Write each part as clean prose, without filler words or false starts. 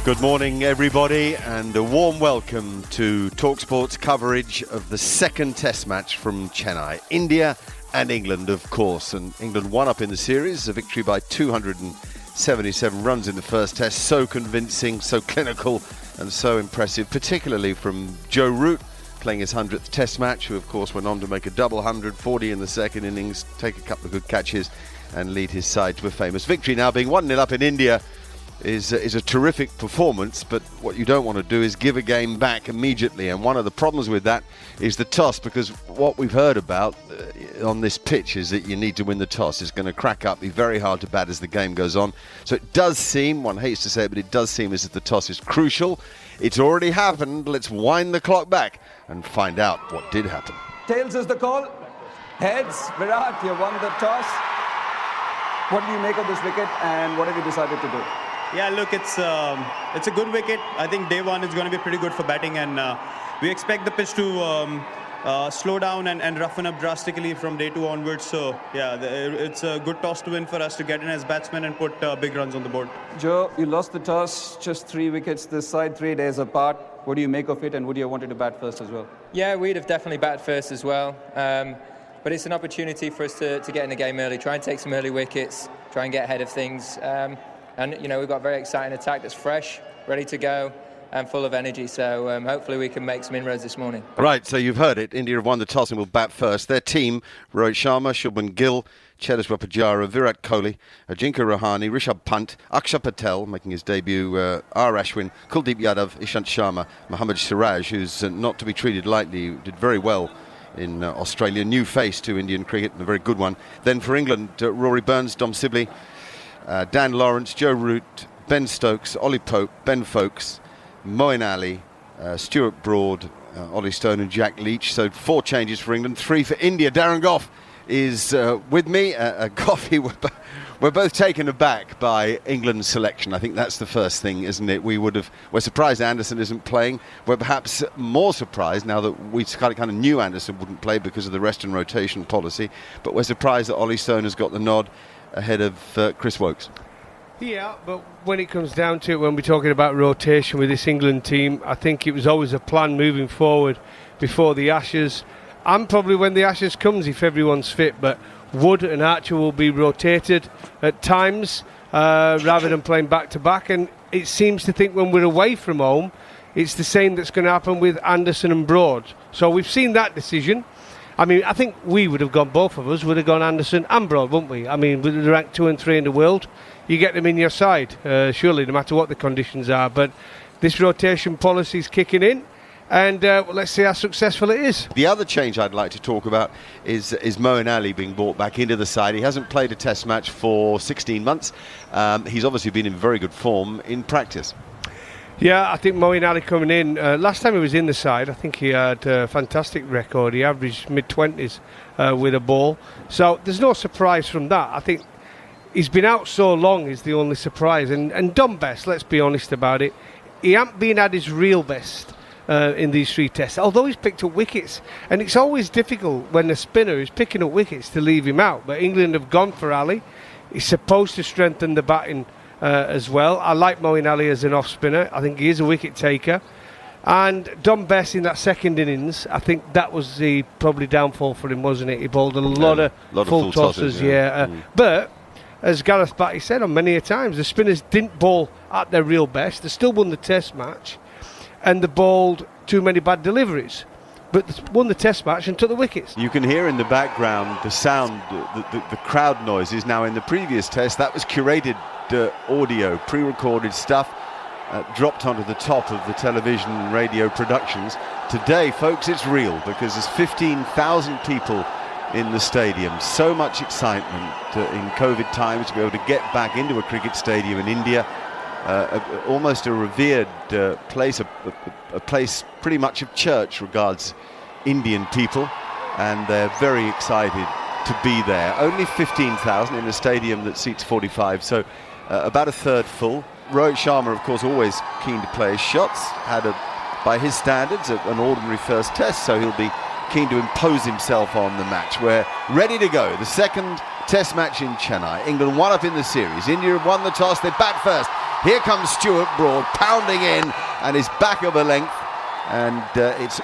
Good morning, everybody, and a warm welcome to TalkSport's coverage of the second Test match from Chennai. India and England, of course, and England won up in the series, a victory by 277 runs in the first Test. So convincing, so clinical, and so impressive, particularly from Joe Root, playing his 100th Test match, who, of course, went on to make a double 140 in the second innings, take a couple of good catches, and lead his side to a famous victory. Now, being 1-0 up in India is a terrific performance, but what you don't want to do is give a game back immediately, and one of the problems with that is the toss, because what we've heard about on this pitch is that you need to win the toss. It's going to crack up, be very hard to bat as the game goes on. So it does seem, one hates to say it, but it does seem as if the toss is crucial. It's already happened. Let's wind the clock back and find out what did happen. Tails is the call. Heads, Virat, you won the toss. What do you make of this wicket, and what have you decided to do? Yeah, look, it's a good wicket. I think day one is going to be pretty good for batting, and we expect the pitch to slow down and roughen up drastically from day two onwards. So, yeah, it's a good toss to win for us to get in as batsmen and put big runs on the board. Joe, you lost the toss, just 3 wickets this side, 3 days apart. What do you make of it, and would you have wanted to bat first as well? Yeah, we'd have definitely batted first as well. But it's an opportunity for us to get in the game early, try and take some early wickets, try and get ahead of things. And, you know, we've got a very exciting attack that's fresh, ready to go, and full of energy. So hopefully we can make some inroads this morning. Right, so you've heard it. India have won the toss and will bat first. Their team, Rohit Sharma, Shubman Gill, Cheteshwar Pujara, Virat Kohli, Ajinkya Rahane, Rishabh Pant, Akshar Patel, making his debut, R. Ashwin, Kuldeep Yadav, Ishant Sharma, Mohammad Siraj, who's not to be treated lightly, did very well in Australia. New face to Indian cricket, and a very good one. Then for England, Rory Burns, Dom Sibley, Dan Lawrence, Joe Root, Ben Stokes, Ollie Pope, Ben Foakes, Moeen Ali, Stuart Broad, Ollie Stone and Jack Leach. So 4 changes for England, 3 for India. Darren Gough is with me. Gough, we're both taken aback by England's selection. I think that's the first thing, isn't it? We're surprised Anderson isn't playing. We're perhaps more surprised now that we kind of knew Anderson wouldn't play because of the rest and rotation policy. But we're surprised that Ollie Stone has got the nod ahead of Chris Woakes. Yeah, but when it comes down to it, when we're talking about rotation with this England team, I think it was always a plan moving forward before the Ashes, and probably when the Ashes comes if everyone's fit. But Wood and Archer will be rotated at times rather than playing back-to-back, and it seems to think when we're away from home it's the same that's going to happen with Anderson and Broad. So we've seen that decision. I mean, I think we would have gone, both of us would have gone Anderson and Broad, wouldn't we? I mean, with the rank 2 and 3 in the world, you get them in your side, surely, no matter what the conditions are. But this rotation policy is kicking in, and let's see how successful it is. The other change I'd like to talk about is Moeen Ali being brought back into the side. He hasn't played a Test match for 16 months. He's obviously been in very good form in practice. Yeah, I think Moeen Ali coming in, last time he was in the side, I think he had a fantastic record. He averaged mid-20s with a ball. So there's no surprise from that. I think he's been out so long is the only surprise. And done best, let's be honest about it. He hasn't been at his real best in these 3 tests, although he's picked up wickets. And it's always difficult when the spinner is picking up wickets to leave him out. But England have gone for Ali. He's supposed to strengthen the batting as well. I like Moeen Ali as an off-spinner. I think he is a wicket taker. And Dom Bess in that second innings, I think that was the probably downfall for him, wasn't it? He bowled a lot of full tosses. But as Gareth Batty said on many a times, the spinners didn't bowl at their real best. They still won the Test match, and they bowled too many bad deliveries, but they won the Test match and took the wickets. You can hear in the background the sound, the crowd noises. Now in the previous Test, that was curated audio, pre-recorded stuff, dropped onto the top of the television and radio productions. Today, folks, it's real, because there's 15,000 people in the stadium. So much excitement in COVID times to be able to get back into a cricket stadium in India. Almost a revered place, a place pretty much of church regards Indian people, and they're very excited to be there. Only 15,000 in a stadium that seats 45, so about a third full. Rohit Sharma, of course, always keen to play his shots. Had, by his standards, an ordinary first Test, so he'll be keen to impose himself on the match. We're ready to go. The second Test match in Chennai. England 1 up in the series. India have won the toss. They bat first. Here comes Stuart Broad pounding in and is back of a length, and it's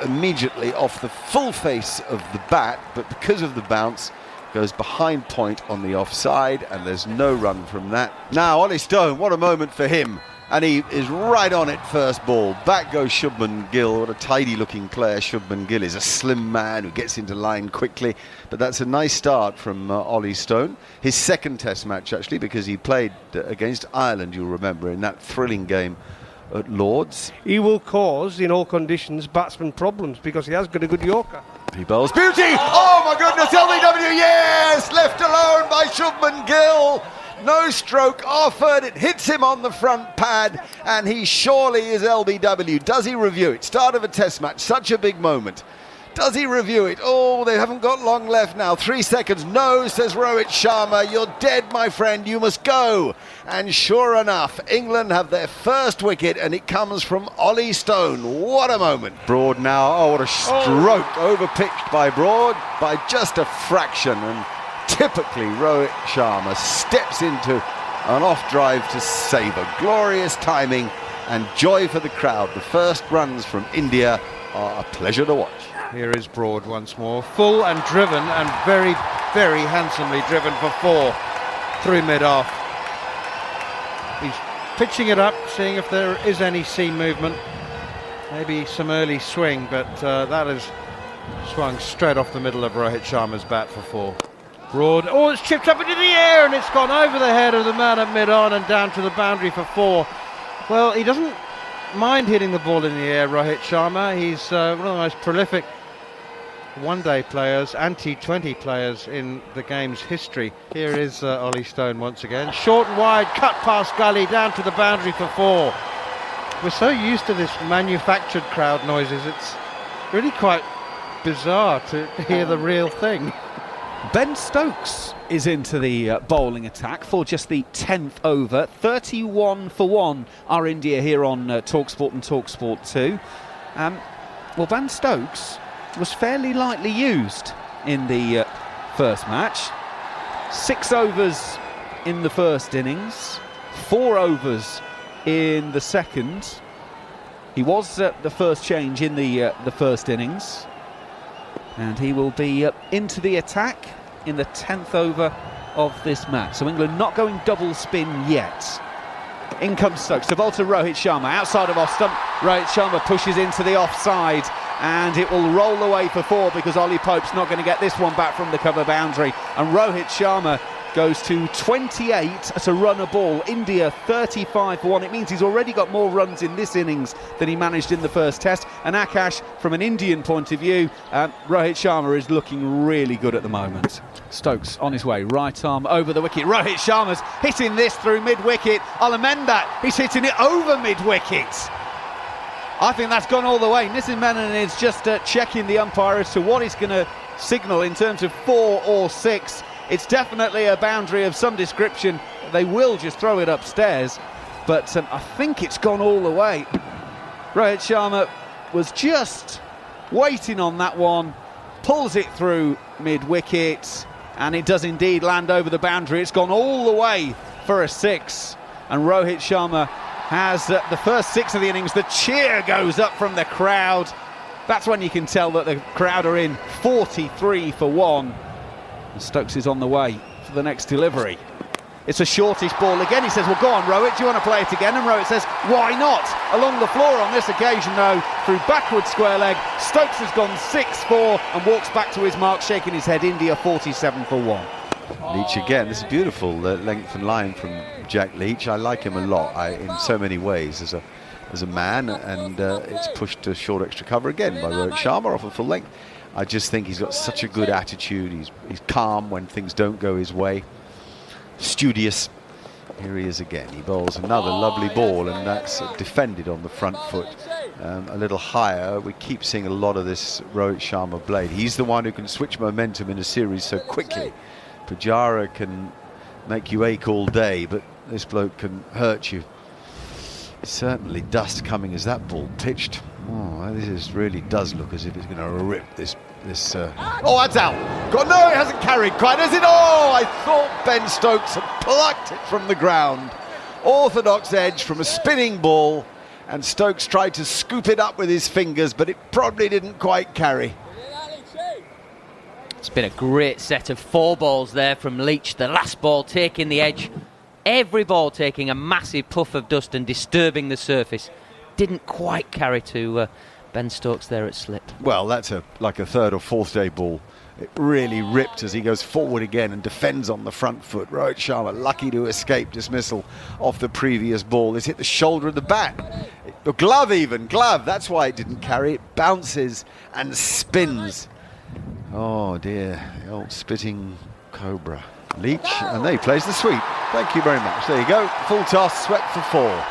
immediately off the full face of the bat, but because of the bounce goes behind point on the offside, and there's no run from that. Now Ollie Stone, what a moment for him, and he is right on it first ball. Back goes Shubman Gill. What a tidy looking player Shubman Gill is. A slim man who gets into line quickly, but that's a nice start from Ollie Stone. His second test match actually, because he played against Ireland, you'll remember, in that thrilling game at Lords. He will cause, in all conditions, batsmen problems because he has got a good Yorker. He bowls beauty! Oh my goodness, LBW, yes! Left alone by Shubman Gill. No stroke offered, it hits him on the front pad, and he surely is LBW. Does he review it? Start of a test match, such a big moment. Does he review it? Oh, they haven't got long left now. 3 seconds. No, says Rohit Sharma. You're dead, my friend. You must go. And sure enough, England have their first wicket, and it comes from Ollie Stone. What a moment. Broad now. Oh, what a stroke. Overpitched by Broad by just a fraction. And typically, Rohit Sharma steps into an off drive to savour. Glorious timing and joy for the crowd. The first runs from India are a pleasure to watch. Here is Broad once more, full and driven, and very, very handsomely driven for 4 through mid-off. He's pitching it up, seeing if there is any seam movement. Maybe some early swing, but that has swung straight off the middle of Rohit Sharma's bat for 4. Broad, oh, it's chipped up into the air, and it's gone over the head of the man at mid-on and down to the boundary for 4. Well, he doesn't mind hitting the ball in the air, Rohit Sharma. He's one of the most prolific one-day players and T20 players in the game's history. Here is Ollie Stone once again. Short and wide, cut past gully, down to the boundary for 4. We're so used to this manufactured crowd noises, it's really quite bizarre to hear the real thing. Ben Stokes is into the bowling attack for just the 10th over. 31 for 1 are India here on TalkSport and TalkSport 2. Well, Ben Stokes was fairly lightly used in the first match. 6 overs in the first innings, 4 overs in the second. He was the first change in the first innings, and he will be into the attack in the 10th over of this match. So England not going double spin yet. In comes Stokes, to bowl to Rohit Sharma, outside of off stump. Rohit Sharma pushes into the offside, and it will roll away for 4 because Ollie Pope's not going to get this one back from the cover boundary. And Rohit Sharma goes to 28 at a run a ball. India 35 for 1. It means he's already got more runs in this innings than he managed in the first test. And Akash, from an Indian point of view, Rohit Sharma is looking really good at the moment. Stokes on his way, right arm over the wicket. Rohit Sharma's hitting this through mid-wicket. I'll amend that. He's hitting it over mid-wicket. I think that's gone all the way. Nitin Menon is just checking the umpire as to what he's going to signal in terms of 4 or 6. It's definitely a boundary of some description. They will just throw it upstairs, but I think it's gone all the way. Rohit Sharma was just waiting on that one, pulls it through mid-wicket, and it does indeed land over the boundary. It's gone all the way for a 6, and Rohit Sharma has the first 6 of the innings. The cheer goes up from the crowd. That's when you can tell that the crowd are in. 43 for 1. And Stokes is on the way for the next delivery. It's a shortish ball again. He says, well, go on, Rohit, do you want to play it again? And Rohit says, why not? Along the floor on this occasion, though, through backward square leg. Stokes has gone 6-4 and walks back to his mark, shaking his head. India 47 for 1. Leach again. This is beautiful length and line from Jack Leach. I like him a lot in so many ways as a man, and it's pushed to short extra cover again by Rohit Sharma off a full length. I just think he's got such a good attitude. He's calm when things don't go his way. Studious. Here he is again. He bowls another lovely ball, and that's defended on the front foot a little higher. We keep seeing a lot of this Rohit Sharma blade. He's the one who can switch momentum in a series so quickly. Pujara can make you ache all day, but this bloke can hurt you. Certainly dust coming as that ball pitched. Oh, this really does look as if it's going to rip this. Oh, that's out. God, no, it hasn't carried quite, has it? Oh, I thought Ben Stokes had plucked it from the ground. orthodox edge from a spinning ball, and Stokes tried to scoop it up with his fingers, but it probably didn't quite carry. It's been a great set of 4 balls there from Leach. The last ball taking the edge. Every ball taking a massive puff of dust and disturbing the surface. Didn't quite carry to Ben Stokes there at slip. Well, that's like a third or fourth day ball. It really ripped as he goes forward again and defends on the front foot. Rohit Sharma lucky to escape dismissal off the previous ball. It's hit the shoulder of the bat. The glove even, that's why it didn't carry. It bounces and spins. Oh dear, the old spitting cobra. Leach, and there he plays the sweep. Thank you very much. There you go, full toss, swept for 4.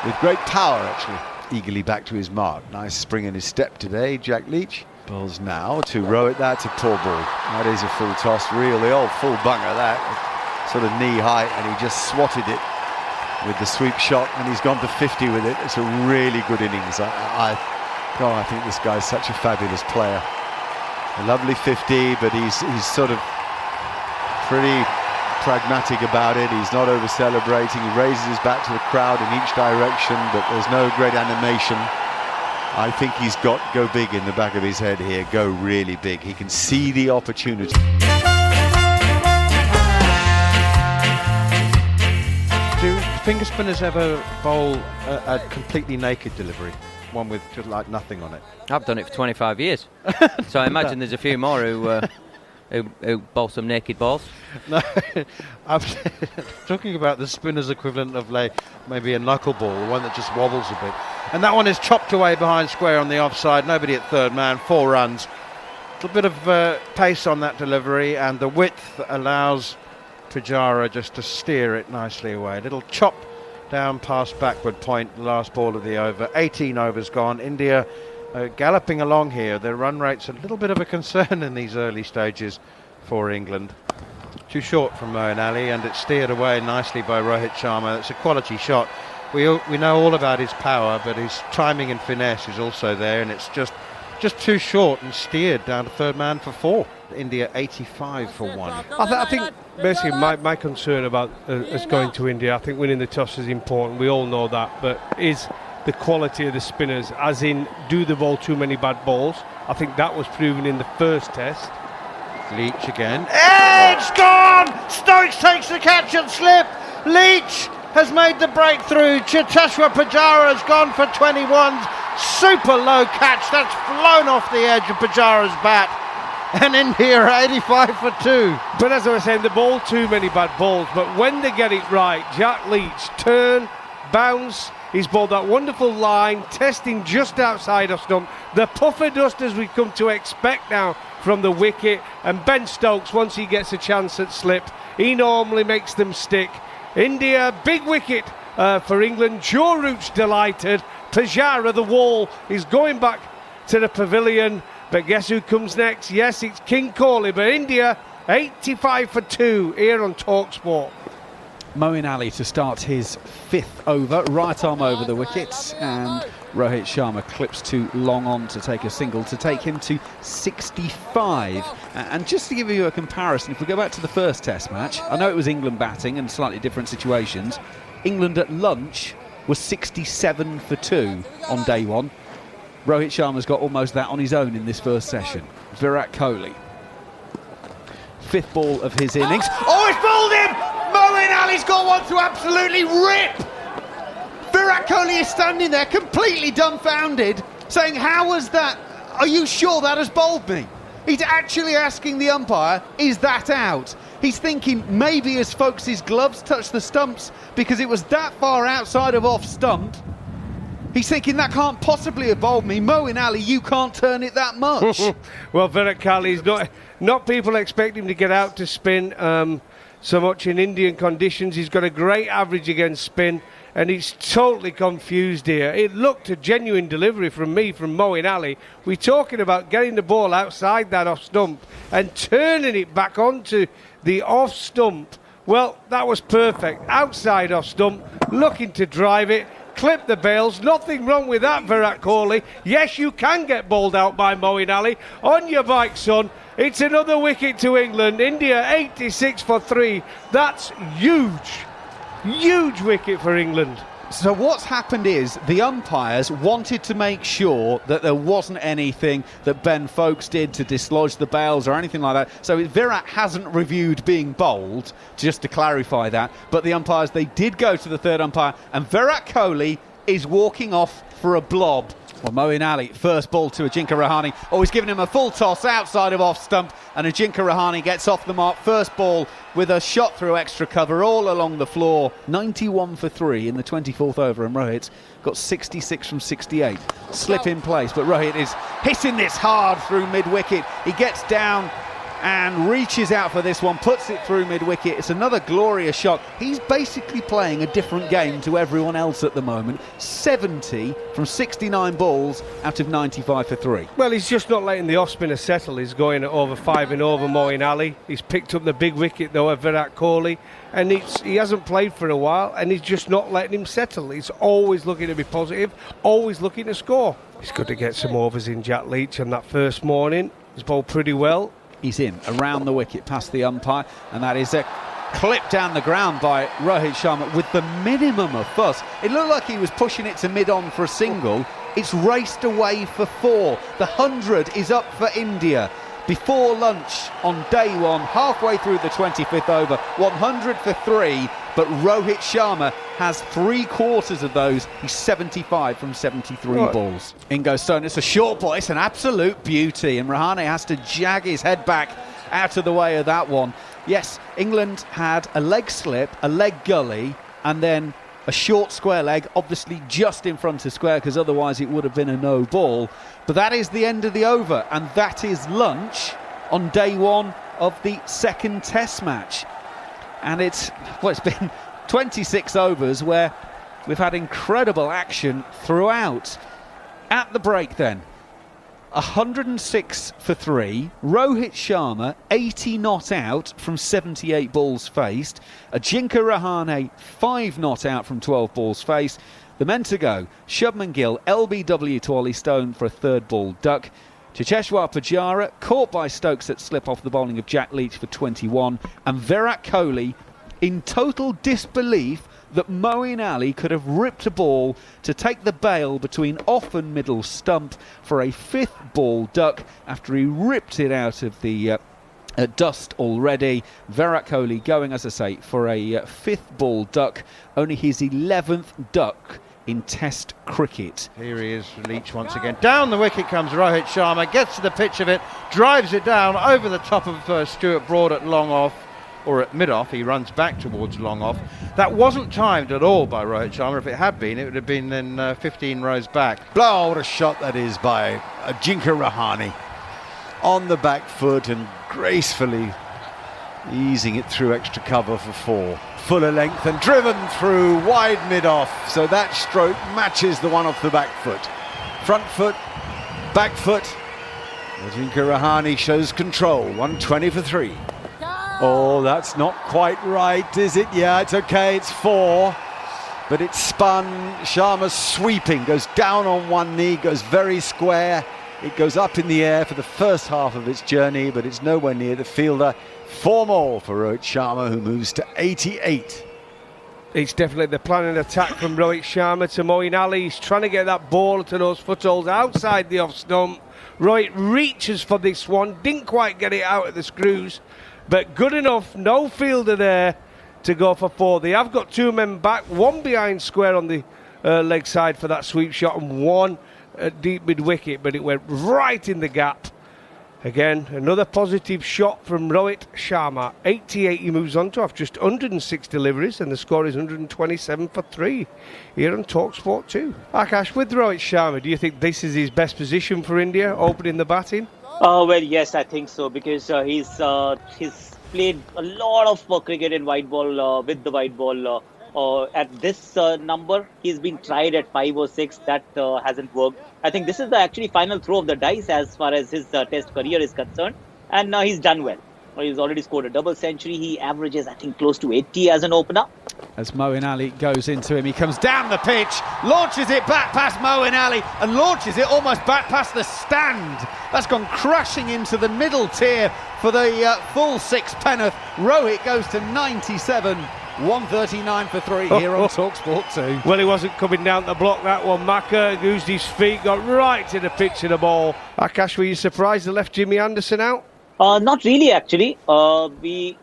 With great power actually. Eagerly back to his mark. Nice spring in his step today, Jack Leach. Bowls now to Rohit. That's a poor ball. That is a full toss, the old full bunger that. Sort of knee height, and he just swatted it with the sweep shot, and he's gone to 50 with it. It's a really good innings. I think this guy's such a fabulous player. A lovely 50, but he's sort of pretty pragmatic about it. He's not over celebrating. He raises his bat to the crowd in each direction, but there's no great animation. I think he's got go big in the back of his head here, go really big. He can see the opportunity. Do finger spinners ever bowl a completely naked delivery? One with just like nothing on it? I've done it for 25 years. So I imagine there's a few more who bowl some naked balls. No, I'm talking about the spinner's equivalent of maybe a knuckleball, one that just wobbles a bit. And that one is chopped away behind square on the offside. Nobody at third man, 4 runs. A little bit of pace on that delivery, and the width allows Pujara just to steer it nicely away. A little chop down past backward point, the last ball of the over. 18 overs gone. India galloping along here. Their run rate's a little bit of a concern in these early stages for England. Too short from Moeen Ali, and it's steered away nicely by Rohit Sharma. It's a quality shot. We know all about his power, but his timing and finesse is also there, and it's just too short and steered down to third man for 4. India 85 for 1. I think basically my concern about us going to India, I think winning the toss is important. We all know that, but is the quality of the spinners, as in, do they bowl too many bad balls? I think that was proven in the first test. Leach again. Edge gone! Stokes takes the catch and slip. Leach has made the breakthrough. Cheteshwar Pujara has gone for 21. Super low catch. That's flown off the edge of Pujara's bat. And India are 85 for 2. But as I was saying, they bowl too many bad balls. But when they get it right, Jack Leach, turn, bounce. He's bowled that wonderful line, testing just outside of stump. The puffer dust as we come to expect now from the wicket. And Ben Stokes, once he gets a chance at slip, he normally makes them stick. India, big wicket for England. Joe Root's delighted. Pujara, the wall, is going back to the pavilion. But guess who comes next? Yes, it's King Kohli. But India, 85 for 2 here on TalkSport. Moeen Ali to start his 5th over, right arm over the wickets, and Rohit Sharma clips too long on to take a single to take him to 65. And just to give you a comparison, if we go back to the first test match, I know it was England batting and slightly different situations. England at lunch was 67 for 2 on day 1. Rohit Sharma's got almost that on his own in this first session. Virat Kohli, 5th ball of his innings. Oh, it's bowled him! Moeen Ali's got one to absolutely rip! Virat Kohli is standing there completely dumbfounded, saying, how was that? Are you sure that has bowled me? He's actually asking the umpire, is that out? He's thinking maybe his folks' gloves touched the stumps because it was that far outside of off stump. He's thinking that can't possibly have bowled me. Moeen Ali, you can't turn it that much. Well, Virat Kohli's not people expect him to get out to spin so much in Indian conditions. He's got a great average against spin, and he's totally confused here. It looked a genuine delivery from Moeen Ali. We're talking about getting the ball outside that off stump and turning it back onto the off stump. Well, that was perfect. Outside off stump, looking to drive it. Clip the bails, nothing wrong with that, Virat Kohli. Yes, you can get bowled out by Moeen Ali. On your bike, son. It's another wicket to England. India 86 for 3. That's huge. Huge wicket for England. So what's happened is the umpires wanted to make sure that there wasn't anything that Ben Foakes did to dislodge the bails or anything like that. So Virat hasn't reviewed being bowled, just to clarify that. But the umpires, they did go to the third umpire, and Virat Kohli is walking off for a blob. Well, Moeen Ali, first ball to Ajinkya Rahane. Oh, he's given him a full toss outside of off stump, and Ajinkya Rahane gets off the mark. First ball with a shot through extra cover all along the floor. 91 for 3 in the 24th over, and Rohit got 66 from 68. Slip in place, but Rohit is hitting this hard through mid-wicket. He gets down and reaches out for this one, puts it through mid-wicket. It's another glorious shot. He's basically playing a different game to everyone else at the moment. 70 from 69 balls out of 95 for 3. Well, he's just not letting the off-spinner settle. He's going at over 5 and over Moeen Ali. He's picked up the big wicket, though, of Virat Kohli. And he hasn't played for a while, and he's just not letting him settle. He's always looking to be positive, always looking to score. It's good to get some overs in Jack Leach on that first morning. He's bowled pretty well. He's in, around the wicket, past the umpire, and that is a clip down the ground by Rohit Sharma with the minimum of fuss. It looked like he was pushing it to mid-on for a single. It's raced away for 4. The 100 is up for India. Before lunch on day 1, halfway through the 25th over, 100 for 3, but Rohit Sharma has 3/4 of those. He's 75 from 73 balls. In goes Stone. It's a short ball. It's an absolute beauty, and Rahane has to jag his head back out of the way of that one. Yes, England had a leg slip, a leg gully, and then a short square leg, obviously just in front of square, because otherwise it would have been a no ball. But that is the end of the over, and that is lunch on day 1 of the second test match. And it's been 26 overs where we've had incredible action throughout. At the break then, 106 for 3. Rohit Sharma, 80 not out from 78 balls faced. Ajinkya Rahane, 5 not out from 12 balls faced. The men to go, Shubman Gill, LBW to Ollie Stone for a third ball duck. Chiteshwar Pujara caught by Stokes at slip off the bowling of Jack Leach for 21. And Virat Kohli in total disbelief that Moeen Ali could have ripped a ball to take the bail between off and middle stump for a 5th ball duck after he ripped it out of the dust already. Virat Kohli going, as I say, for a 5th ball duck, only his 11th duck in Test cricket. Here he is, Leach once again. Down the wicket comes Rohit Sharma, gets to the pitch of it, drives it down over the top of Stuart Broad at long off, or at mid-off. He runs back towards long off. That wasn't timed at all by Rohit Sharma. If it had been, it would have been then 15 rows back. Blow, what a shot that is by Ajinkya Rahane. On the back foot and gracefully easing it through extra cover for 4. Fuller length and driven through wide mid-off. So that stroke matches the one off the back foot. Front foot, back foot. Ajinkya Rahane shows control. 120 for 3. Oh, that's not quite right, is it? Yeah, it's okay, it's 4. But it's spun. Sharma sweeping, goes down on one knee, goes very square. It goes up in the air for the first half of its journey, but it's nowhere near the fielder. 4 more for Rohit Sharma, who moves to 88. It's definitely the planning attack from Rohit Sharma to Moeen Ali. He's trying to get that ball to those footholds outside the off stump. Rohit reaches for this one, didn't quite get it out of the screws, but good enough, no fielder there to go for 4. They have got 2 men back, 1 behind square on the leg side for that sweep shot and 1 deep mid-wicket, but it went right in the gap. Again, another positive shot from Rohit Sharma. 88 he moves on to after just 106 deliveries, and the score is 127 for 3 here on TalkSport 2. Akash, with Rohit Sharma, do you think this is his best position for India, opening the batting? Well, yes, I think so, because he's played a lot of cricket in white ball, with the white ball. At this number, he's been tried at 5 or 6. That hasn't worked. I think this is the actually final throw of the dice as far as his test career is concerned. And he's done well. He's already scored a double century. He averages, I think, close to 80 as an opener. As Moeen Ali goes into him, he comes down the pitch, launches it back past Moeen Ali, and launches it almost back past the stand. That's gone crashing into the middle tier for the full 6 penn'orth. Rohit goes to 97. 139 for 3 here on TalkSport 2. Well, he wasn't coming down to block that one. Maka used his feet, got right to the pitch of the ball. Akash, were you surprised they left Jimmy Anderson out? Not really, actually. We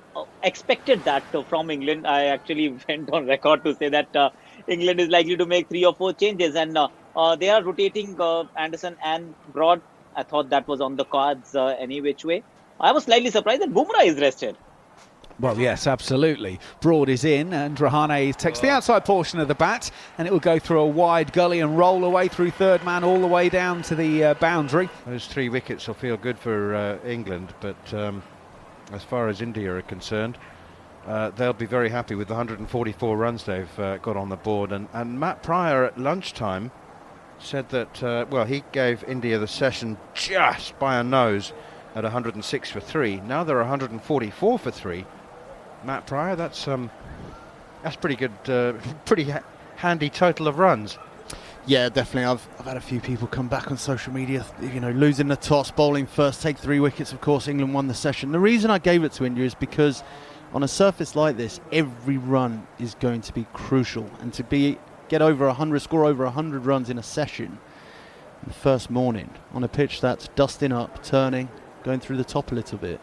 expected that from England. I actually went on record to say that England is likely to make 3 or 4 changes, and they are rotating Anderson and Broad. I thought that was on the cards any which way. I was slightly surprised that Bumrah is rested. Well, yes, absolutely. Broad is in, and Rahane takes the outside portion of the bat, and it will go through a wide gully and roll away through third man all the way down to the boundary. Those 3 wickets will feel good for England, but as far as India are concerned, they'll be very happy with the 144 runs they've got on the board. And Matt Pryor at lunchtime said that, well, he gave India the session just by a nose at 106 for 3. Now they're 144 for 3. Matt Pryor, that's pretty good, pretty handy total of runs. Yeah, definitely. I've had a few people come back on social media, losing the toss, bowling first, take 3 wickets. Of course, England won the session. The reason I gave it to India is because on a surface like this, every run is going to be crucial. And to get over 100, score over 100 runs in a session the first morning on a pitch that's dusting up, turning, going through the top a little bit,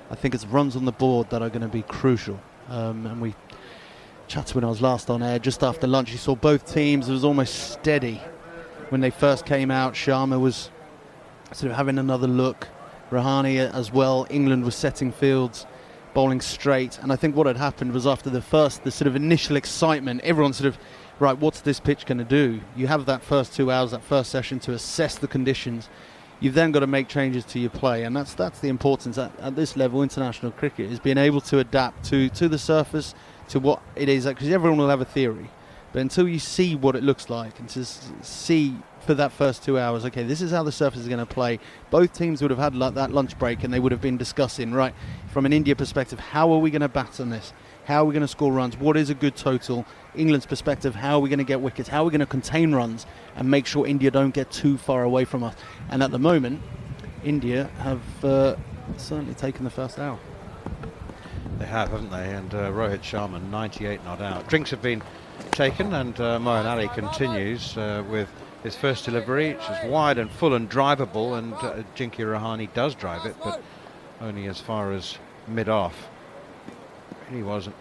I think it's runs on the board that are going to be crucial. And we chatted when I was last on air, just after lunch. You saw both teams, it was almost steady. When they first came out, Sharma was sort of having another look. Rahane as well. England was setting fields, bowling straight. And I think what had happened was after the sort of initial excitement, everyone sort of, right, what's this pitch going to do? You have that first 2 hours, that first session to assess the conditions. You've then got to make changes to your play, and that's the importance at this level. International cricket is being able to adapt to the surface, to what it is, because everyone will have a theory, but until you see what it looks like and to see for that first 2 hours, okay, this is how the surface is going to play. Both teams would have had that lunch break, and they would have been discussing, right, from an India perspective, how are we going to bat on this? How are we going to score runs? What is a good total? England's perspective, how are we going to get wickets? How are we going to contain runs and make sure India don't get too far away from us? And at the moment, India have certainly taken the first hour. They have, haven't they? And Rohit Sharma, 98 not out. Drinks have been taken, and Moeen Ali continues with his first delivery, which is wide and full and drivable, and Jinky Rahane does drive it, but only as far as mid-off. He was an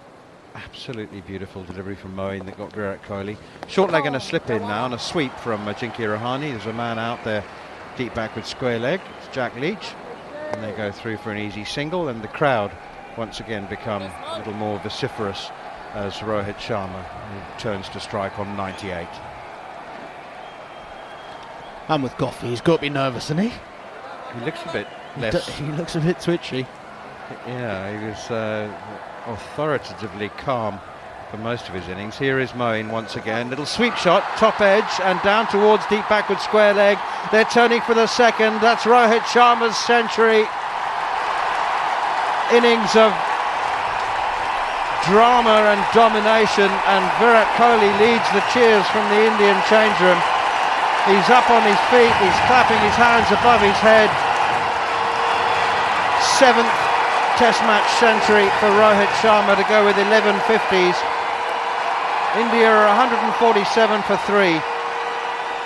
absolutely beautiful delivery from Moeen that got Virat Kohli. Short leg and a slip in now, and a sweep from Jinky Rahane. There's a man out there deep back with square leg. It's Jack Leach, and they go through for an easy single, and the crowd once again become a little more vociferous as Rohit Sharma turns to strike on 98. And with Goffey, he's got to be nervous, isn't he? He looks a bit less. He looks a bit twitchy. Yeah, he was authoritatively calm for most of his innings. Here is Moeen once again. Little sweep shot, top edge, and down towards deep backward square leg. They're turning for the second. That's Rohit Sharma's century. Innings of drama and domination, and Virat Kohli leads the cheers from the Indian change room. He's up on his feet, he's clapping his hands above his head. 7th Test match century for Rohit Sharma to go with 11 50s. India are 147 for 3,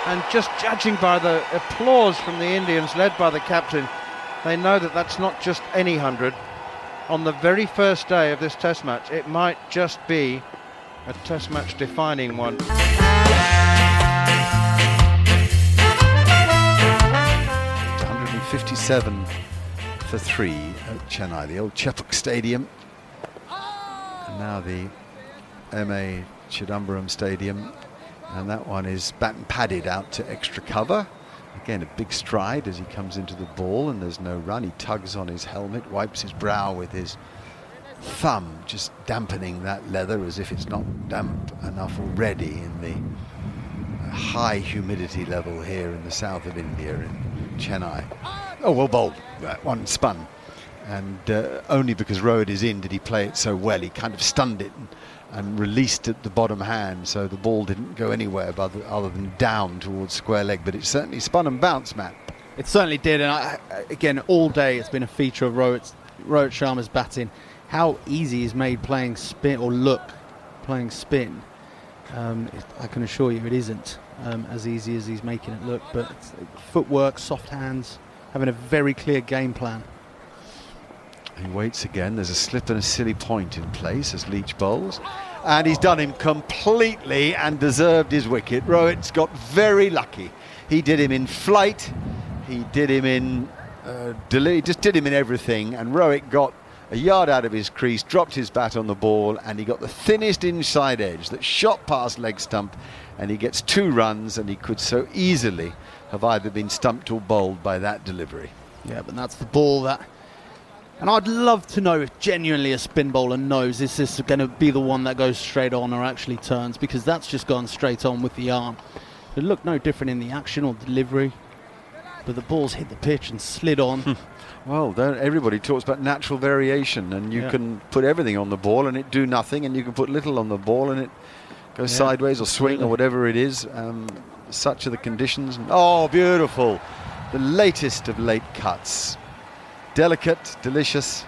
and just judging by the applause from the Indians led by the captain, they know that that's not just any 100. On the very first day of this Test match, it might just be a Test match defining one. 157 for 3 at Chennai, the old Chepauk Stadium, and now the MA Chidambaram Stadium, and that one is bat and padded out to extra cover. Again, a big stride as he comes into the ball, and there's no run. He tugs on his helmet, wipes his brow with his thumb, just dampening that leather as if it's not damp enough already in the high humidity level here in the south of India in Chennai. Oh, well bowled. That one spun, and only because Rohit is in did he play it so well. He kind of stunned it and released at the bottom hand, so the ball didn't go anywhere other than down towards square leg, but it certainly spun and bounced, Matt. It certainly did, and again, all day it's been a feature of Rohit Sharma's batting. How easy is made playing spin, or look playing spin, I can assure you it isn't as easy as he's making it look. But footwork, soft hands, having a very clear game plan. He waits again. There's a slip and a silly point in place as Leach bowls. And he's done him completely and deserved his wicket. Rohit's got very lucky. He did him in flight. He did him in delay. Just did him in everything. And Rohit got a yard out of his crease, dropped his bat on the ball, and he got the thinnest inside edge that shot past leg stump. And he gets 2 runs, and he could so easily have either been stumped or bowled by that delivery. Yeah, but that's the ball that... And I'd love to know if genuinely a spin bowler knows is this going to be the one that goes straight on or actually turns, because that's just gone straight on with the arm. It looked no different in the action or delivery, but the ball's hit the pitch and slid on. Well, everybody talks about natural variation, and you can put everything on the ball and it do nothing, and you can put little on the ball and it goes sideways or swing or whatever it is. Such are the conditions. Oh, beautiful. The latest of late cuts. Delicate, delicious,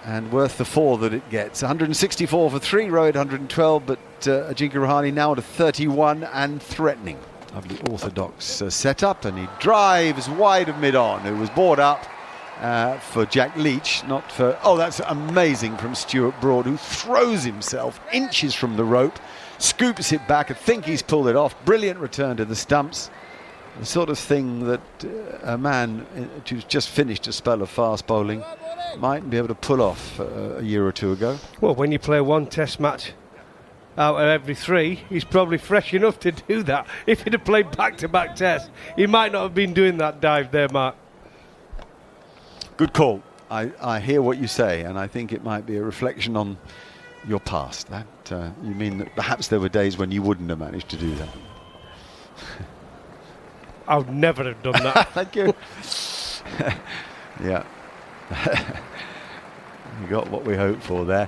and worth the 4 that it gets. 164 for 3, Rohit 112, but Ajinkya Rahane now at a 31 and threatening. Lovely orthodox set up, and he drives wide of mid-on, who was brought up for Jack Leach, not for... Oh, that's amazing from Stuart Broad, who throws himself inches from the rope, scoops it back. I think he's pulled it off. Brilliant return to the stumps. The sort of thing that a man who's just finished a spell of fast bowling mightn't be able to pull off a year or 2 ago. Well, when you play 1 test match out of every 3, he's probably fresh enough to do that. If he'd have played back-to-back tests, he might not have been doing that dive there, Mark. Good call. I hear what you say, and I think it might be a reflection on your past. That you mean that perhaps there were days when you wouldn't have managed to do that. I would never have done that. Thank you. Yeah. You got what we hoped for there.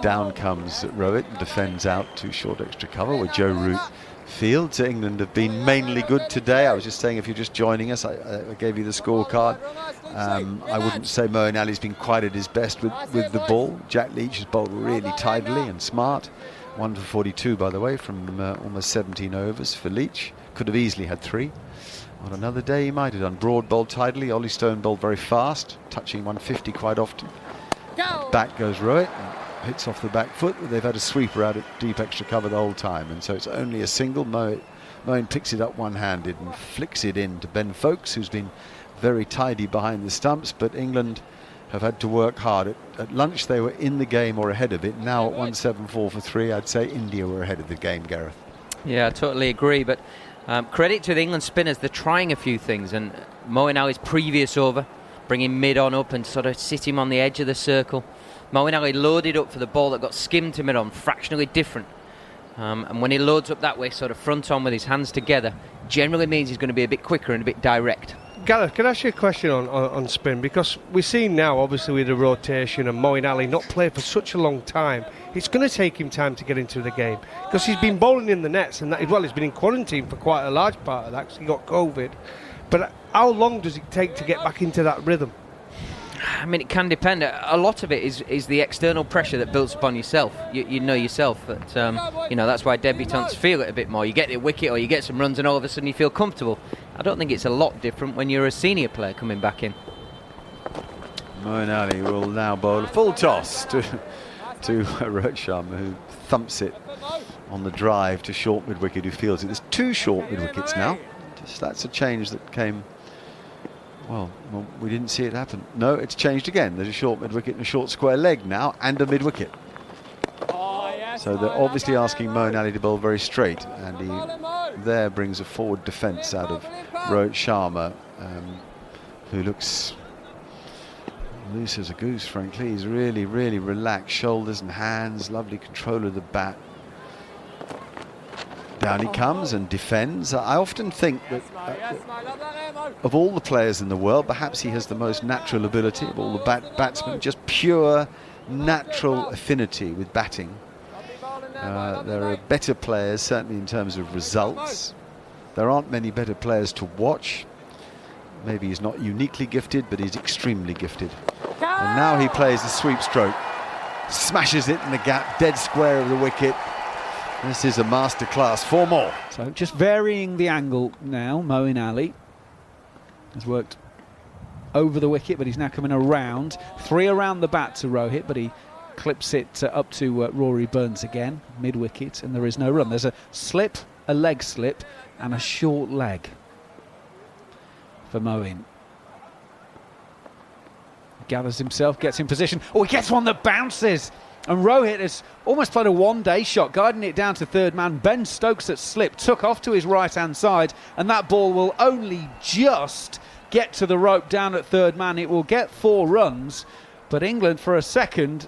Down comes Rohit and defends out to short extra cover with Joe Root fields. England have been mainly good today. I was just saying, if you're just joining us, I gave you the scorecard. I wouldn't say Moeen Ali's been quite at his best with the ball. Jack Leach has bowled really tidily and smart. 1 for 42, by the way, from almost 17 overs for Leach. Could have easily had 3. On another day he might have done. Broad bowled tidily. Ollie Stone bowled very fast, touching 150 quite often. Back goes Rohit, and hits off the back foot. They've had a sweeper out at deep extra cover the whole time, and so it's only a single. Moeen picks it up one-handed and flicks it in to Ben Foakes, who's been very tidy behind the stumps, but England have had to work hard. At lunch they were in the game or ahead of it. Now at 174 for 3, I'd say India were ahead of the game, Gareth. Yeah, I totally agree, but credit to the England spinners. They're trying a few things, and Moeen Ali's previous over, bringing mid-on up and sort of sit him on the edge of the circle. Moeen Ali loaded up for the ball that got skimmed to mid-on, fractionally different. And when he loads up that way, sort of front-on with his hands together, generally means he's going to be a bit quicker and a bit direct. Gareth, can I ask you a question on spin? Because we're seeing now, obviously, with the rotation and Moeen Ali not played for such a long time, it's going to take him time to get into the game. Because he's been bowling in the nets, and he's been in quarantine for quite a large part of that because he got COVID. But how long does it take to get back into that rhythm? I mean, it can depend. A lot of it is the external pressure that builds upon yourself. You know yourself that that's why debutants feel it a bit more. You get the wicket or you get some runs and all of a sudden you feel comfortable. I don't think it's a lot different when you're a senior player coming back in. Moeen Ali will now bowl a full toss to Rohit Sharma, who thumps it on the drive to short mid-wicket, who fields it. There's 2 short mid-wickets now. That's a change that came... Well, we didn't see it happen. No, it's changed again. There's a short mid-wicket and a short square leg now, and a mid-wicket. So they're obviously asking Moeen Ali to bowl very straight, and he there brings a forward defence out of Rohit Sharma, who looks loose as a goose, frankly. He's really, really relaxed. Shoulders and hands, lovely control of the bat. Down he comes and defends. I often think that of all the players in the world, perhaps he has the most natural ability of all the batsmen, just pure natural affinity with batting. There are better players, certainly in terms of results. There aren't many better players to watch. Maybe he's not uniquely gifted, but he's extremely gifted. And now he plays the sweep stroke. smashes it in the gap, dead square of the wicket. This is a masterclass. 4 more. So just varying the angle now. Moeen Ali has worked over the wicket, but he's now coming around. 3 around the bat to Rohit, but he clips it up to Rory Burns again, mid-wicket, and there is no run. There's a slip, a leg slip, and a short leg for Moeen. Gathers himself, gets in position. Oh, he gets one that bounces. And Rohit has almost played a one-day shot, guiding it down to third man. Ben Stokes at slip, took off to his right-hand side, and that ball will only just get to the rope down at third man. It will get 4 runs, but England for a second,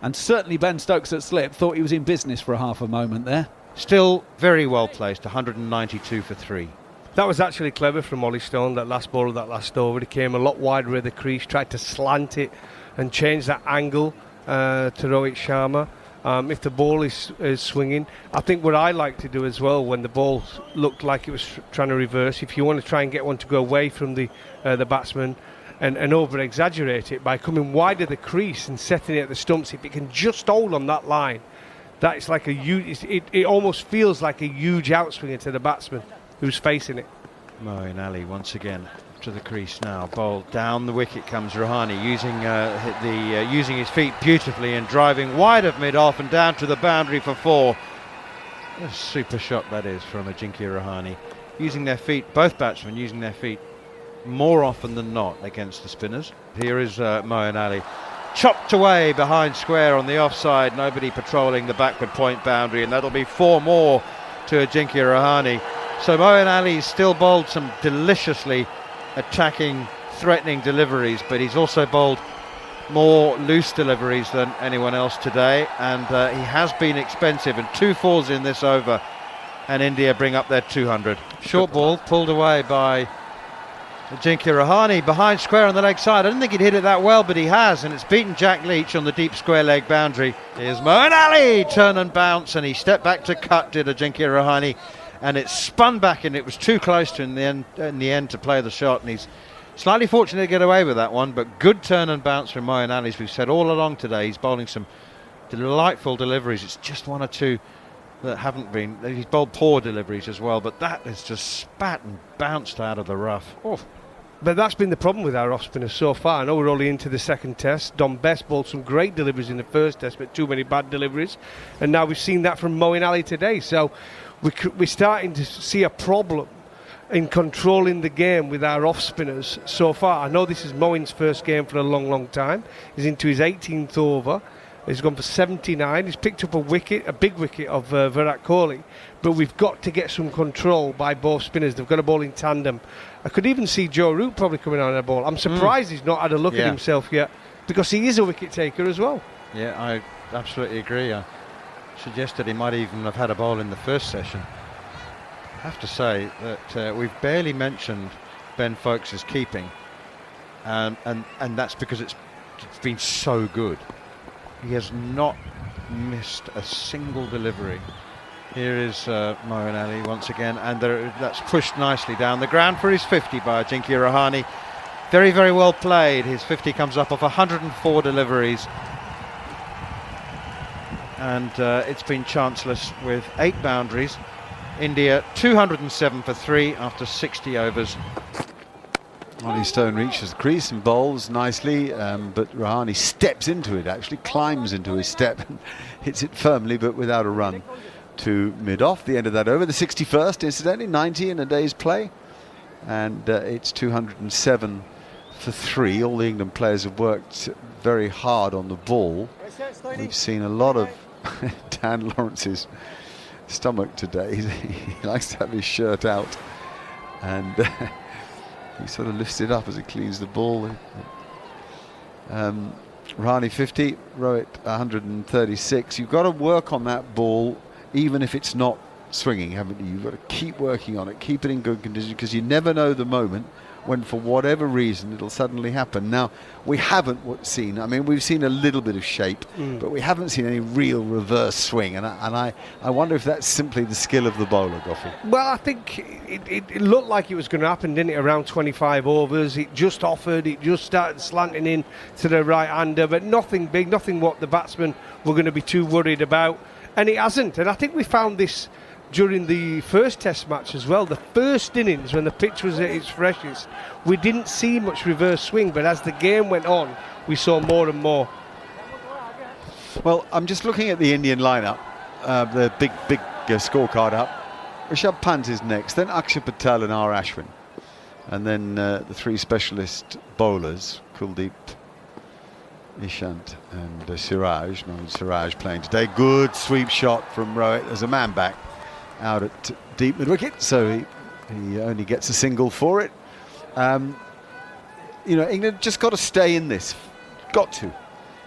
and certainly Ben Stokes at slip, thought he was in business for a half a moment there. Still very well placed, 192 for 3. That was actually clever from Ollie Stone, that last ball of that last over. He came a lot wider of the crease, tried to slant it and change that angle to Rohit Sharma. If the ball is swinging, I think what I like to do as well, when the ball looked like it was trying to reverse, if you want to try and get one to go away from the batsman and over-exaggerate it by coming wide of the crease and setting it at the stumps, if it can just hold on that line, that is like a huge, it almost feels like a huge outswinger to the batsman who's facing it. Moeen Ali once again to the crease now. Bowled down the wicket comes Rahane, using his feet beautifully and driving wide of mid-off and down to the boundary for 4. What a super shot that is from Ajinkya Rahane. Using their feet, both batsmen using their feet more often than not against the spinners. Here is Moeen Ali. Chopped away behind square on the offside, nobody patrolling the backward point boundary, and that'll be 4 more to Ajinkya Rahane. So Moeen Ali's still bowled some deliciously attacking, threatening deliveries, but he's also bowled more loose deliveries than anyone else today, and he has been expensive, and 2 4s in this over, and India bring up their 200. Short ball pulled away by Ajinkya Rahane behind square on the leg side. I didn't think he'd hit it that well, but he has, and it's beaten Jack Leach on the deep square leg boundary. Here's Moeen Ali, turn and bounce, and he stepped back to cut, did Ajinkya Rahane, and it spun back, and it was too close to in the end to play the shot, and he's slightly fortunate to get away with that one, but good turn and bounce from Moeen Ali. As we've said all along today, he's bowling some delightful deliveries. It's just 1 or 2 that haven't been. He's bowled poor deliveries as well, but that is just spat and bounced out of the rough. Oh. But that's been the problem with our off-spinners so far. I know we're only into the second test. Dom Best bowled some great deliveries in the first test, but too many bad deliveries, and now we've seen that from Moeen Ali today. So we're starting to see a problem in controlling the game with our off-spinners so far. I know this is Moeen's first game for a long, long time. He's into his 18th over. He's gone for 79. He's picked up a big wicket of Virat Kohli. But we've got to get some control by both spinners. They've got to bowl in tandem. I could even see Joe Root probably coming on a ball. I'm surprised he's not had a look at himself yet, because he is a wicket taker as well. Yeah, I absolutely agree. I suggested he might even have had a bowl in the first session. I have to say that we've barely mentioned Ben Foakes' keeping, and that's because it's been so good. He has not missed a single delivery. Here is Moeen Ali once again, and that's pushed nicely down the ground for his 50 by Ajinkya Rahane. Very, very well played. His 50 comes up off 104 deliveries. And it's been chanceless with 8 boundaries. India 207 for 3 after 60 overs. Ollie Stone reaches the crease and bowls nicely, but Rahane steps into it, actually climbs into his step and hits it firmly, but without a run to mid-off. The end of that over, the 61st, incidentally, 90 in a day's play, and it's 207 for 3. All the England players have worked very hard on the ball. We've seen a lot of Dan Lawrence's stomach today. He likes to have his shirt out, and he sort of lifts it up as he cleans the ball. Rahane 50, Rohit 136. You've got to work on that ball even if it's not swinging, haven't you? You've got to keep working on it, keep it in good condition, because you never know the moment when for whatever reason it'll suddenly happen. Now, we haven't seen, I mean, we've seen a little bit of shape, but we haven't seen any real reverse swing, and I wonder if that's simply the skill of the bowler, Goffey. Well, I think it looked like it was going to happen, didn't it, around 25 overs. It just offered, it just started slanting in to the right-hander, but nothing big, nothing what the batsmen were going to be too worried about, and it hasn't. And I think we found this during the first Test match as well. The first innings, when the pitch was at its freshest, we didn't see much reverse swing, but as the game went on, we saw more and more. Well, I'm just looking at the Indian lineup, the big scorecard up. Rishabh Pant is next, then Akshar Patel and R. Ashwin. And then the three specialist bowlers, Kuldeep, Ishant and Siraj. Mohammad Siraj playing today. Good sweep shot from Rohit. There's a man back out at deep mid-wicket, so he only gets a single for it. England just got to stay in this. Got to.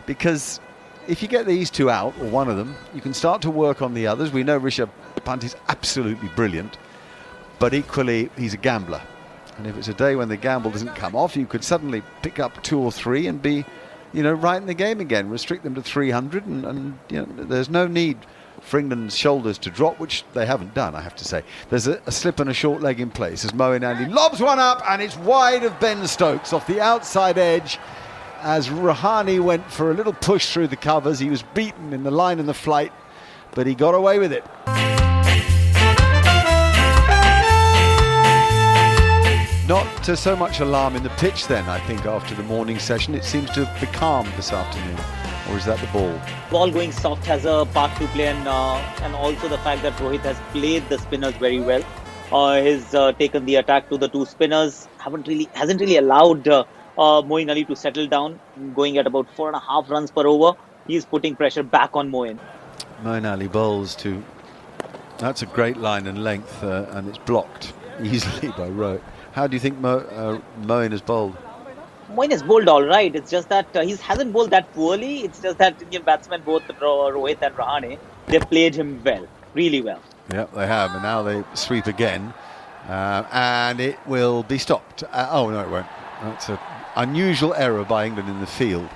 Because if you get these two out, or one of them, you can start to work on the others. We know Rishabh Pant is absolutely brilliant, but equally he's a gambler. And if it's a day when the gamble doesn't come off, you could suddenly pick up 2 or 3 and be, right in the game again. Restrict them to 300, and there's no need for England's shoulders to drop, which they haven't done, I have to say. There's a slip and a short leg in place as Moeen Ali lobs one up, and it's wide of Ben Stokes off the outside edge as Rahane went for a little push through the covers. He was beaten in the line and the flight, but he got away with it. Not so much alarm in the pitch then, I think, after the morning session. It seems to have becalmed this afternoon. Or is that the ball? Ball going soft has a part to play, and also the fact that Rohit has played the spinners very well. He's taken the attack to the 2 spinners. Hasn't really allowed Moeen Ali to settle down, going at about 4.5 runs per over. He's putting pressure back on Moeen. Moeen Ali bowls to... That's a great line and length, and it's blocked easily by Rohit. How do you think Moeen has bowled? Moeen has bowled all right. It's just that he hasn't bowled that poorly. It's just that Indian batsmen, both Rohit and Rahane, they played him well, really well. Yeah, they have, and now they sweep again, and it will be stopped. Oh no, it won't. That's an unusual error by England in the field.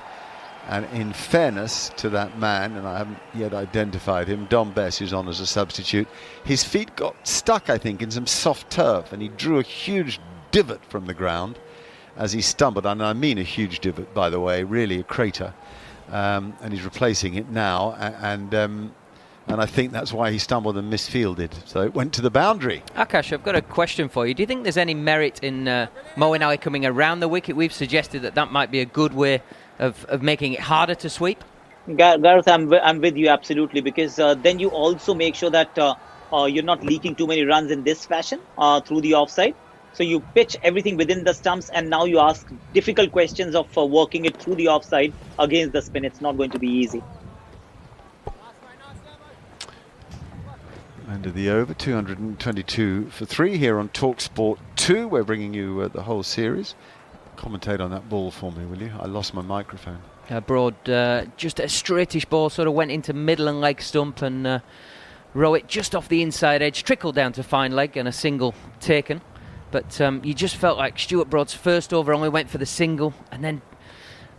And in fairness to that man, and I haven't yet identified him, Dom Bess, who's on as a substitute, his feet got stuck, I think, in some soft turf, and he drew a huge divot from the ground as he stumbled, and I mean a huge divot, by the way, really a crater, and he's replacing it now, and I think that's why he stumbled and misfielded, so it went to the boundary. Akash, I've got a question for you. Do you think there's any merit in Moeen Ali coming around the wicket? We've suggested that might be a good way of making it harder to sweep. Gareth, I'm with you absolutely, because then you also make sure that you're not leaking too many runs in this fashion through the offside. So you pitch everything within the stumps, and now you ask difficult questions of working it through the offside against the spin. It's not going to be easy. End of the over, 222 for 3 here on TalkSport 2. We're bringing you the whole series. Commentate on that ball for me, will you? I lost my microphone. Broad, just a straightish ball, sort of went into middle and leg stump, and Rohit just off the inside edge, trickled down to fine leg and a single taken. But you just felt like Stuart Broad's first over only went for the single, and then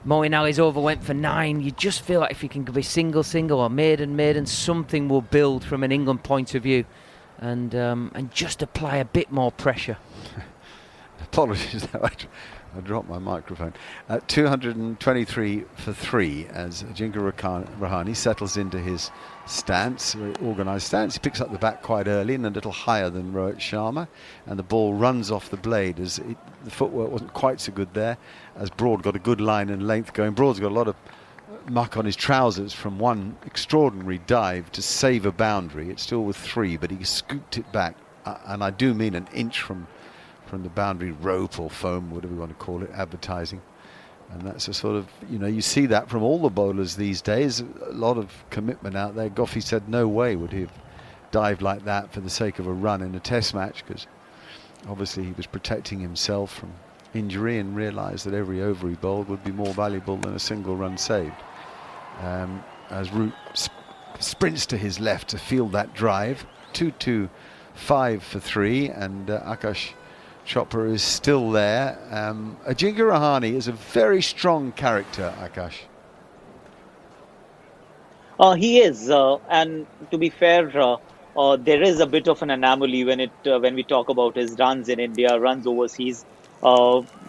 Moeen Ali's over went for 9. You just feel like if you can be single or maiden, something will build from an England point of view, and just apply a bit more pressure. Apologies, I dropped my microphone. 223 for 3 as Ajinkya Rahane settles into his stance, very organised stance. He picks up the bat quite early and a little higher than Rohit Sharma, and the ball runs off the blade as the footwork wasn't quite so good there, as Broad got a good line and length going. Broad's got a lot of muck on his trousers from one extraordinary dive to save a boundary. It's still with 3, but he scooped it back, and I do mean an inch from the boundary rope or foam, whatever you want to call it, advertising. And that's a sort of, you see that from all the bowlers these days, a lot of commitment out there. Goffey said no way would he have dived like that for the sake of a run in a test match, because obviously he was protecting himself from injury and realised that every over he bowled would be more valuable than a single run saved. As Root sprints to his left to field that drive, 2-2-5 for 3, and Akash Chopra is still there. Ajinkya Rahane is a very strong character, Akash. He is, and to be fair, there is a bit of an anomaly when we talk about his runs in India, runs overseas.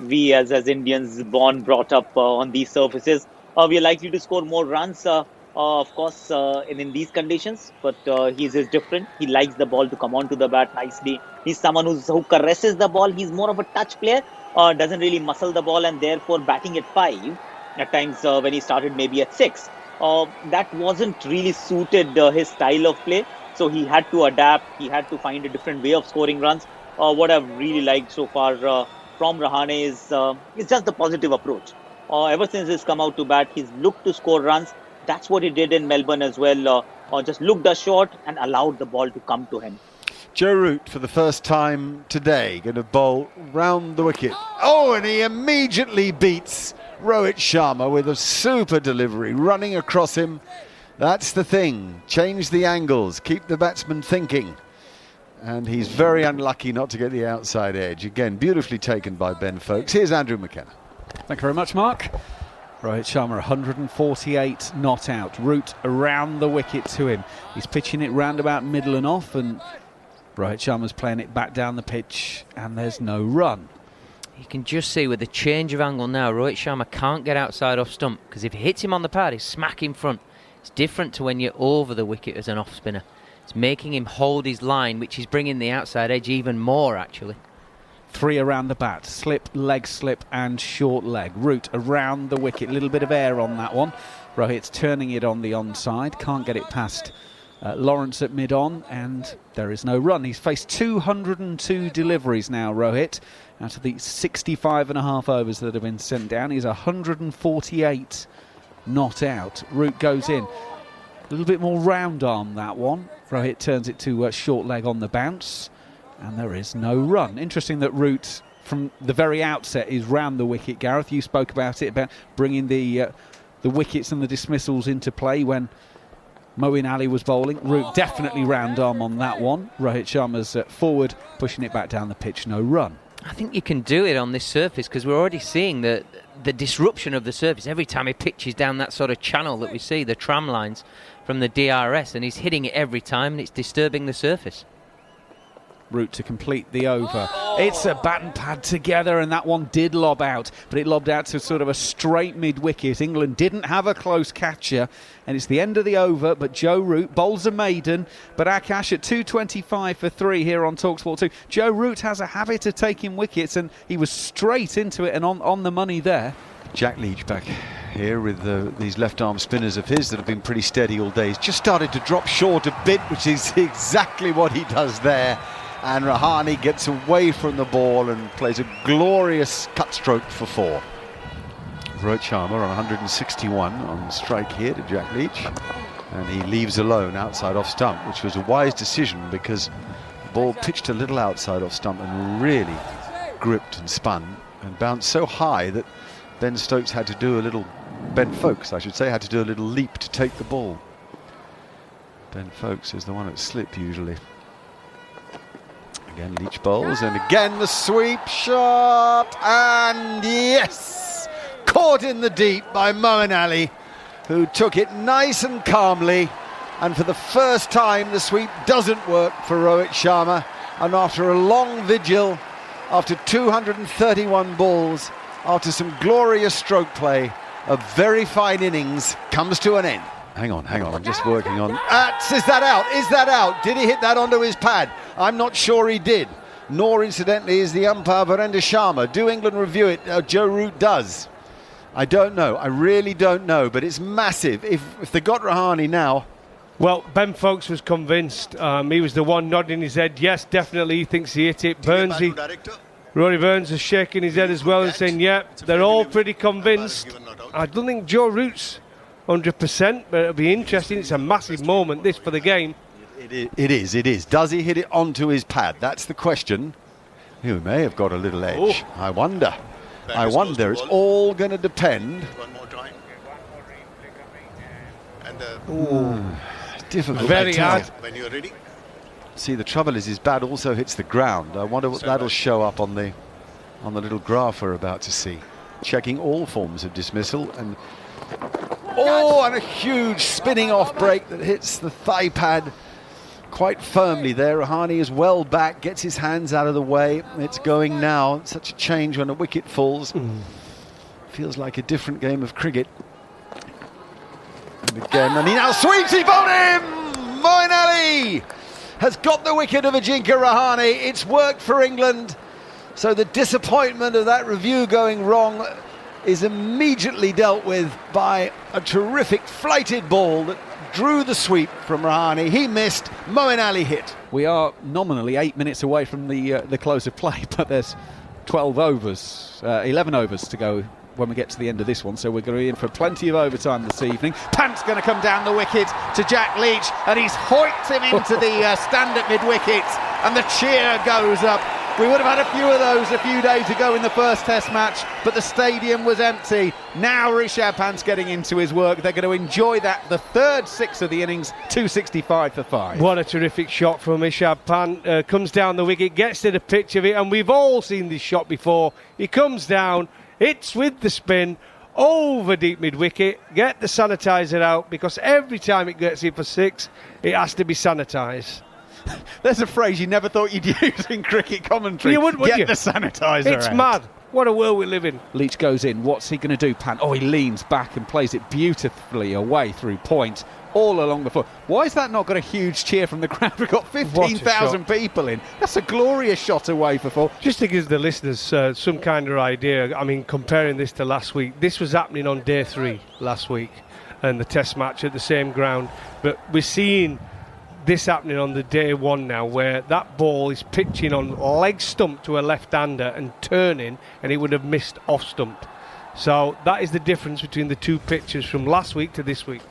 We as Indians, brought up on these surfaces, we are likely to score more runs, of course, in these conditions. But he's different. He likes the ball to come onto the bat nicely. He's someone who caresses the ball. He's more of a touch player, doesn't really muscle the ball, and therefore batting at 5 at times when he started maybe at 6. That wasn't really suited his style of play. So he had to adapt. He had to find a different way of scoring runs. What I've really liked so far from Rahane is just the positive approach. Ever since he's come out to bat, he's looked to score runs. That's what he did in Melbourne as well. Just looked a shot and allowed the ball to come to him. Joe Root for the first time today going to bowl round the wicket. Oh, and he immediately beats Rohit Sharma with a super delivery, running across him. That's the thing. Change the angles, keep the batsman thinking. And he's very unlucky not to get the outside edge. Again, beautifully taken by Ben Foakes. Here's Andrew McKenna. Thank you very much, Mark. Rohit Sharma, 148 not out. Root around the wicket to him. He's pitching it round about middle and off, and Rohit Sharma's playing it back down the pitch, and there's no run. You can just see with the change of angle now, Rohit Sharma can't get outside off stump, because if he hits him on the pad, he's smack in front. It's different to when you're over the wicket as an off spinner. It's making him hold his line, which is bringing the outside edge even more, actually. 3 around the bat, slip, and short leg. Root around the wicket, a little bit of air on that one. Rohit's turning it on the onside, can't get it past Lawrence at mid-on, and there is no run. He's faced 202 deliveries now, Rohit, out of the 65.5 overs that have been sent down. He's 148 not out. Root goes in. A little bit more round arm, that one. Rohit turns it to short leg on the bounce, and there is no run. Interesting that Root, from the very outset, is round the wicket. Gareth, you spoke about it, about bringing the wickets and the dismissals into play when Moeen Ali was bowling. Root definitely round arm on that one. Rohit Sharma's forward, pushing it back down the pitch, no run. I think you can do it on this surface, because we're already seeing the disruption of the surface every time he pitches down that sort of channel that we see, the tram lines from the DRS, and he's hitting it every time, and it's disturbing the surface. Root to complete the over. It's a bat and pad together, and that one did lob out, but it lobbed out to sort of a straight mid-wicket. England didn't have a close catcher, and it's the end of the over, but Joe Root bowls a maiden. But Akash at 2:25 for 3 here on TalkSport 2. Joe Root has a habit of taking wickets, and he was straight into it and on the money there. Jack Leach back here with these left-arm spinners of his that have been pretty steady all day. He's just started to drop short a bit, which is exactly what he does there. And Rahane gets away from the ball and plays a glorious cut stroke for 4. Rohit Sharma on 161 on strike here to Jack Leach, and he leaves alone outside off stump, which was a wise decision because the ball pitched a little outside off stump and really gripped and spun and bounced so high that Ben Foakes had to do a little leap to take the ball. Ben Foakes is the one at slip usually. Again, Leach bowls, and again the sweep shot, and yes! Caught in the deep by Moeen Ali, who took it nice and calmly, and for the first time the sweep doesn't work for Rohit Sharma, and after a long vigil, after 231 balls, after some glorious stroke play, a very fine innings comes to an end. Hang on, I'm just working on... Is that out? Is that out? Did he hit that onto his pad? I'm not sure he did. Nor, incidentally, is the umpire Virender Sharma. Do England review it? Joe Root does. I don't know. I really don't know, but it's massive. If they got Rahane now... Well, Ben Foakes was convinced. He was the one nodding his head. Yes, definitely, he thinks he hit it. Rory Burns is shaking his head as well and saying, yeah, they're all pretty convinced. I don't think Joe Root's 100%, but it'll be interesting. It's a massive moment, this, for the game. It is. Does he hit it onto his pad? That's the question. He may have got a little edge. Oh. I wonder. It's all going to depend. One more time. And difficult. Very hard. When you're ready. See, the trouble is his bat also hits the ground. I wonder what that'll show up on the little graph we're about to see. Checking all forms of dismissal, and and a huge spinning off break that hits the thigh pad quite firmly there. Rahane is well back, gets his hands out of the way. It's going now. Such a change when a wicket falls. Feels like a different game of cricket. And again, and he now sweeps, he bowled him! Moeen Ali has got the wicket of Ajinkya Rahane. It's worked for England. So the disappointment of that review going wrong is immediately dealt with by a terrific flighted ball that drew the sweep from Rahane. He missed, Moeen Ali hit. We are nominally 8 minutes away from the close of play, but there's 11 overs to go when we get to the end of this one, so we're going to be in for plenty of overtime this evening. Pant's going to come down the wicket to Jack Leach, and he's hoiked him into the stand at mid-wicket, and the cheer goes up. We would have had a few of those a few days ago in the first Test match, but the stadium was empty. Now Rishabh Pant's getting into his work. They're going to enjoy that. The third six of the innings, 265 for 5. What a terrific shot from Rishabh Pant. Comes down the wicket, gets to the pitch of it, and we've all seen this shot before. He comes down, hits with the spin, over deep mid-wicket, get the sanitizer out, because every time it gets in for 6, it has to be sanitised. There's a phrase you never thought you'd use in cricket commentary. You wouldn't, would Get you? the sanitizer It's out. mad. What a world we live in. Leach goes in. What's he going to do, Pant? Oh, he leans back and plays it beautifully away through point, all along the foot. Why has that not got a huge cheer from the crowd? We've got 15,000 people in. That's a glorious shot away for 4. Just to give the listeners some kind of idea, I mean, comparing this to last week, this was happening on day 3 last week, and the Test match at the same ground. But we're seeing this happening on the day 1 now, where that ball is pitching on leg stump to a left-hander and turning, and it would have missed off stump. So that is the difference between the two pitches from last week to this week.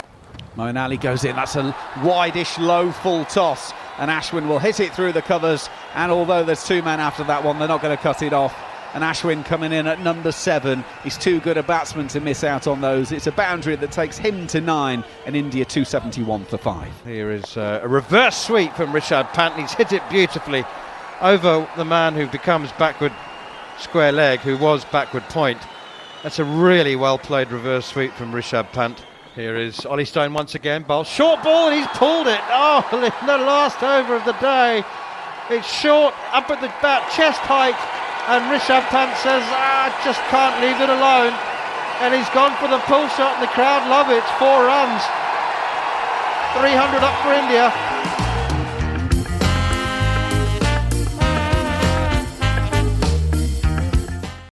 Moeen Ali goes in. That's a wide-ish, low, full toss, and Ashwin will hit it through the covers. And although there's 2 men after that one, they're not going to cut it off. And Ashwin coming in at number 7. He's too good a batsman to miss out on those. It's a boundary that takes him to 9, and India 271 for 5. Here is a reverse sweep from Rishabh Pant. He's hit it beautifully over the man who becomes backward square leg, who was backward point. That's a really well played reverse sweep from Rishabh Pant. Here is Ollie Stone once again. Ball, short ball, and he's pulled it. Oh, in the last over of the day. It's short, up at the bat, chest height. And Rishabh Pant says, I just can't leave it alone. And he's gone for the pull shot, and the crowd love it. 4 runs. 300 up for India.